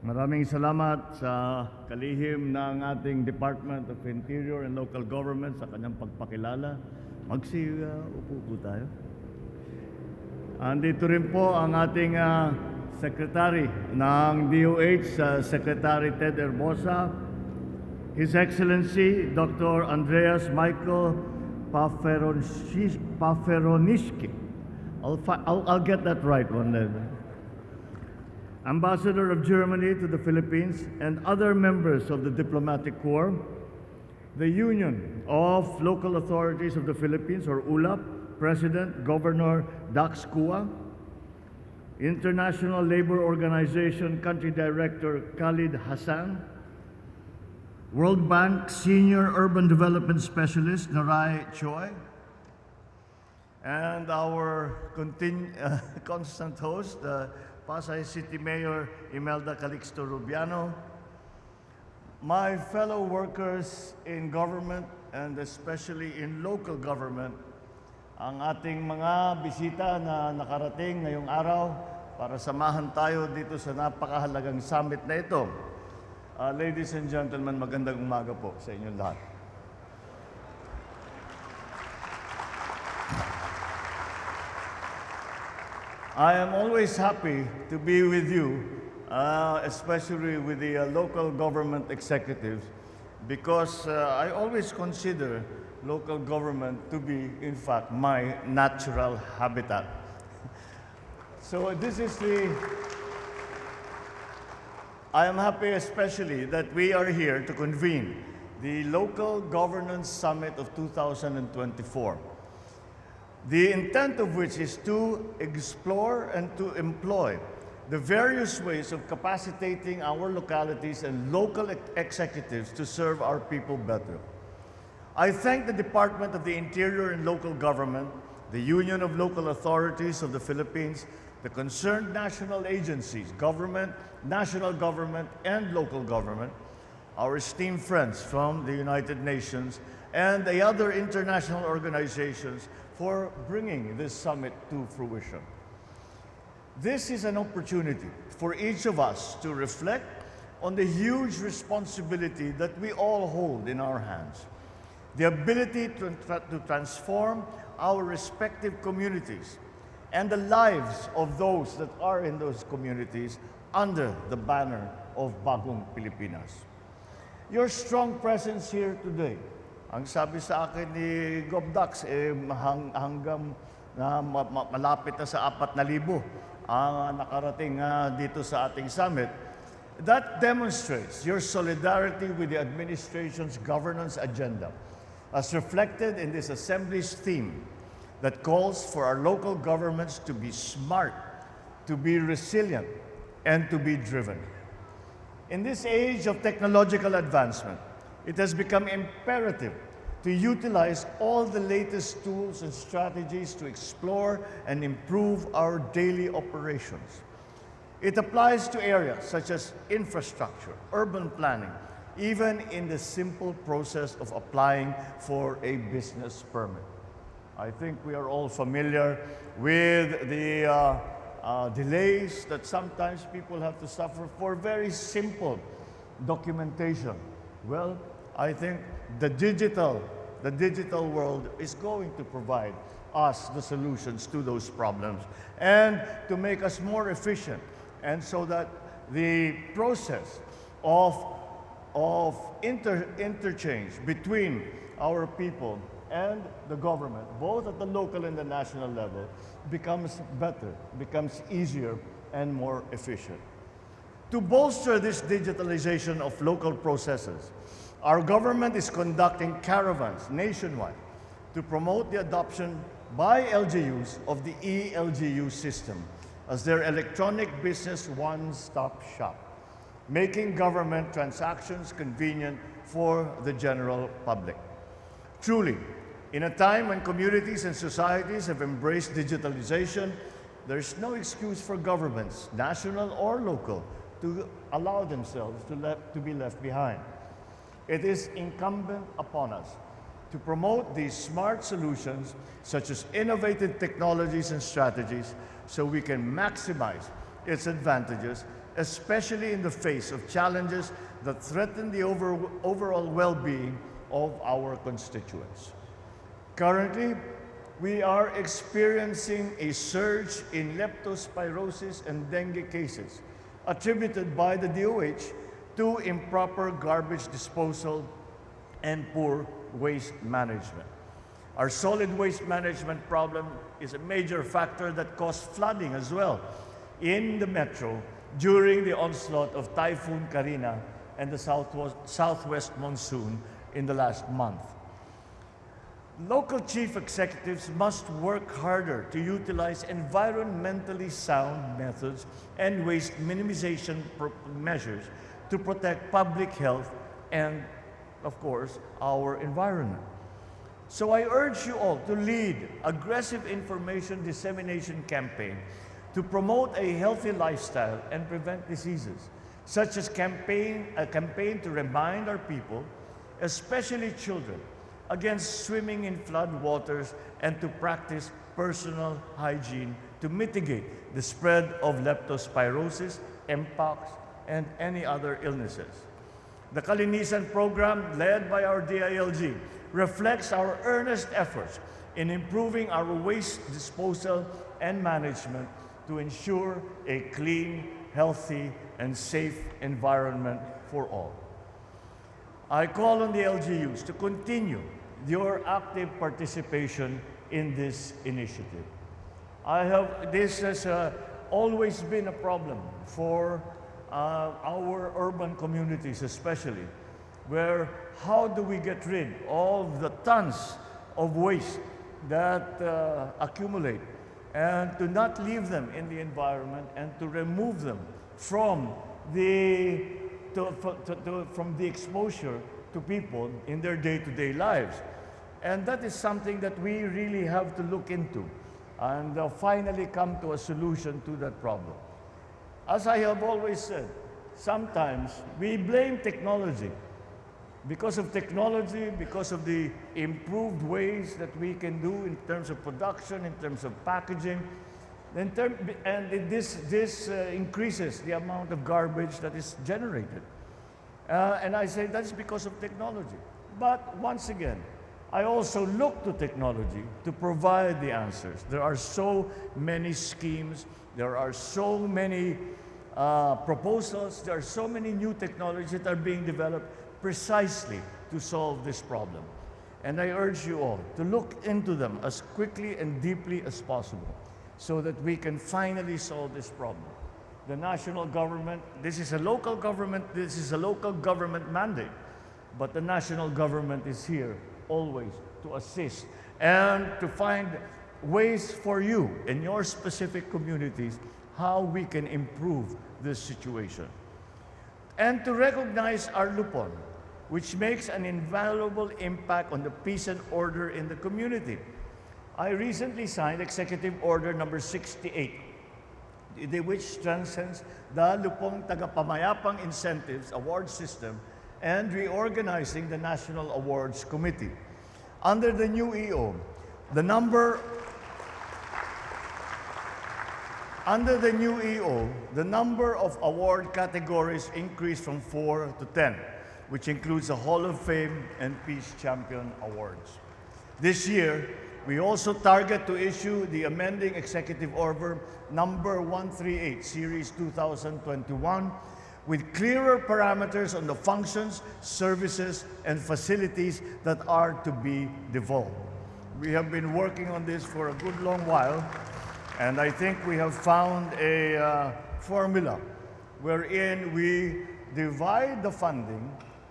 Maraming salamat sa kalihim ng ating Department of Interior and Local Government sa kanyang pagpakilala. Upo po tayo. Andito rin po ang ating Secretary ng DOH, Secretary Ted Herbosa, His Excellency Dr. Andreas Michael Paferonishki. I'll get that right one day. Ambassador of Germany to the Philippines, and other members of the Diplomatic Corps, the Union of Local Authorities of the Philippines, or ULAP, President Governor Dax Kua, International Labor Organization Country Director Khalid Hassan, World Bank Senior Urban Development Specialist Narai Choi, and our constant host, Pasay City Mayor Imelda Calixto Rubiano, my fellow workers in government and especially in local government, ang ating mga bisita na nakarating ngayong araw para samahan tayo dito sa napakahalagang summit na ito. Ladies and gentlemen, magandang umaga po sa inyong lahat. I am always happy to be with you, especially with the local government executives, because I always consider local government to be, in fact, my natural habitat. So I am happy especially that we are here to convene the Local Governance Summit of 2024. The intent of which is to explore and to employ the various ways of capacitating our localities and local executives to serve our people better. I thank the Department of the Interior and Local Government, the Union of Local Authorities of the Philippines, the concerned national agencies, government, national government, and local government, our esteemed friends from the United Nations, and the other international organizations for bringing this summit to fruition. This is an opportunity for each of us to reflect on the huge responsibility that we all hold in our hands. The ability to transform our respective communities and the lives of those that are in those communities under the banner of Bagong Pilipinas. Your strong presence here today, ang sabi sa akin ni Gobdax, hanggang malapit na sa 4,000 ang nakarating dito sa ating summit. That demonstrates your solidarity with the administration's governance agenda, as reflected in this Assembly's theme that calls for our local governments to be smart, to be resilient, and to be driven. In this age of technological advancement, it has become imperative to utilize all the latest tools and strategies to explore and improve our daily operations. It applies to areas such as infrastructure, urban planning, even in the simple process of applying for a business permit. I think we are all familiar with the delays that sometimes people have to suffer for very simple documentation. Well, I think the digital world is going to provide us the solutions to those problems and to make us more efficient, and so that the process of interchange between our people and the government, both at the local and the national level, becomes better, becomes easier, and more efficient. To bolster this digitalization of local processes, our government is conducting caravans nationwide to promote the adoption by LGUs of the eLGU system as their electronic business one-stop shop, making government transactions convenient for the general public. Truly, in a time when communities and societies have embraced digitalization, there's no excuse for governments, national or local, to allow themselves to be left behind. It is incumbent upon us to promote these smart solutions, such as innovative technologies and strategies, so we can maximize its advantages especially in the face of challenges that threaten the overall well-being of our constituents. Currently, we are experiencing a surge in leptospirosis and dengue cases attributed by the DOH to improper garbage disposal and poor waste management. Our solid waste management problem is a major factor that caused flooding as well in the metro during the onslaught of Typhoon Karina and the southwest monsoon in the last month. Local chief executives must work harder to utilize environmentally sound methods and waste minimization measures to protect public health and, of course, our environment. So I urge you all to lead aggressive information dissemination campaign to promote a healthy lifestyle and prevent diseases, such as a campaign to remind our people, especially children, against swimming in flood waters and to practice personal hygiene to mitigate the spread of leptospirosis, mpox, and any other illnesses. The Kalinisan program, led by our DILG, reflects our earnest efforts in improving our waste disposal and management to ensure a clean, healthy, and safe environment for all. I call on the LGUs to continue your active participation in this initiative. This has always been a problem for our urban communities especially, where how do we get rid of the tons of waste that accumulate and to not leave them in the environment and to remove them from the exposure to people in their day-to-day lives. And that is something that we really have to look into and finally come to a solution to that problem. As I have always said, sometimes we blame technology. Because of technology, because of the improved ways that we can do in terms of production, in terms of packaging, this increases the amount of garbage that is generated. And I say that's because of technology. But once again, I also look to technology to provide the answers. There are so many schemes, there are so many proposals, there are so many new technologies that are being developed precisely to solve this problem. And I urge you all to look into them as quickly and deeply as possible so that we can finally solve this problem. The national government, this is a local government mandate, but the national government is here always to assist and to find ways for you in your specific communities how we can improve this situation. And to recognize our lupon, which makes an invaluable impact on the peace and order in the community. I recently signed Executive Order number 68, which strengthens the Lupong Tagapamayapang Incentives Award System and reorganizing the National Awards Committee. Under the new EO, the number of award categories increased from 4 to 10, which includes the Hall of Fame and Peace Champion Awards. This year, we also target to issue the amending Executive Order number 138, Series 2021, with clearer parameters on the functions, services, and facilities that are to be devolved. We have been working on this for a good long while, and I think we have found a formula wherein we divide the funding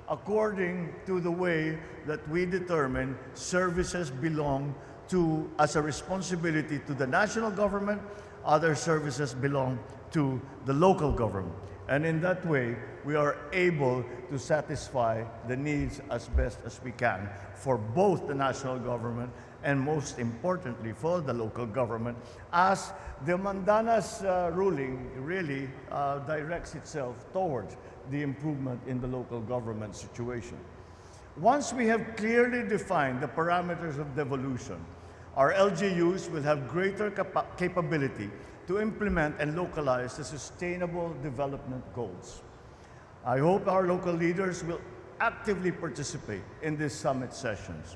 according to the way that we determine services belong to as a responsibility to the national government, other services belong to the local government. And in that way, we are able to satisfy the needs as best as we can for both the national government and most importantly for the local government, as the Mandanas ruling really directs itself towards the improvement in the local government situation. Once we have clearly defined the parameters of devolution, our LGUs will have greater capability to implement and localize the Sustainable Development Goals. I hope our local leaders will actively participate in these summit sessions.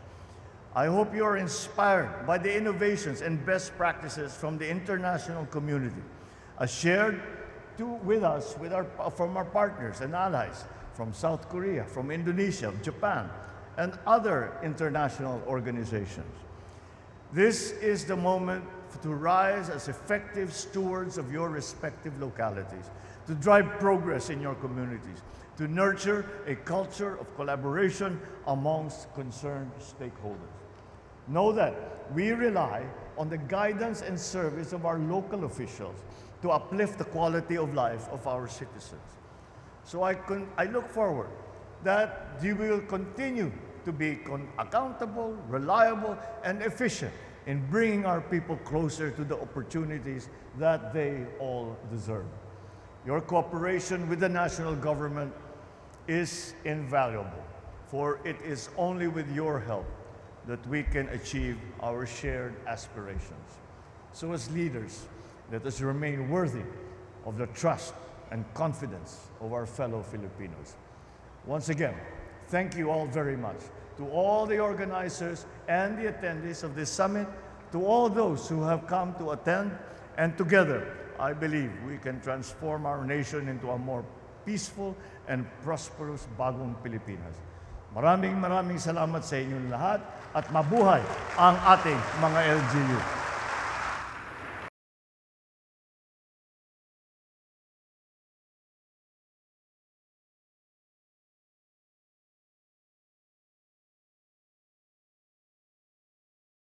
I hope you are inspired by the innovations and best practices from the international community, as shared with us from our partners and allies from South Korea, from Indonesia, Japan, and other international organizations. This is the moment to rise as effective stewards of your respective localities, to drive progress in your communities, to nurture a culture of collaboration amongst concerned stakeholders. Know that we rely on the guidance and service of our local officials to uplift the quality of life of our citizens. So I look forward that you will continue to be accountable, reliable, and efficient in bringing our people closer to the opportunities that they all deserve. Your cooperation with the national government is invaluable, for it is only with your help that we can achieve our shared aspirations. So as leaders, let us remain worthy of the trust and confidence of our fellow Filipinos. Once again, thank you all very much. To all the organizers and the attendees of this summit, to all those who have come to attend, and together, I believe we can transform our nation into a more peaceful and prosperous Bagong Pilipinas. Maraming salamat sa inyong lahat at mabuhay ang ating mga LGU.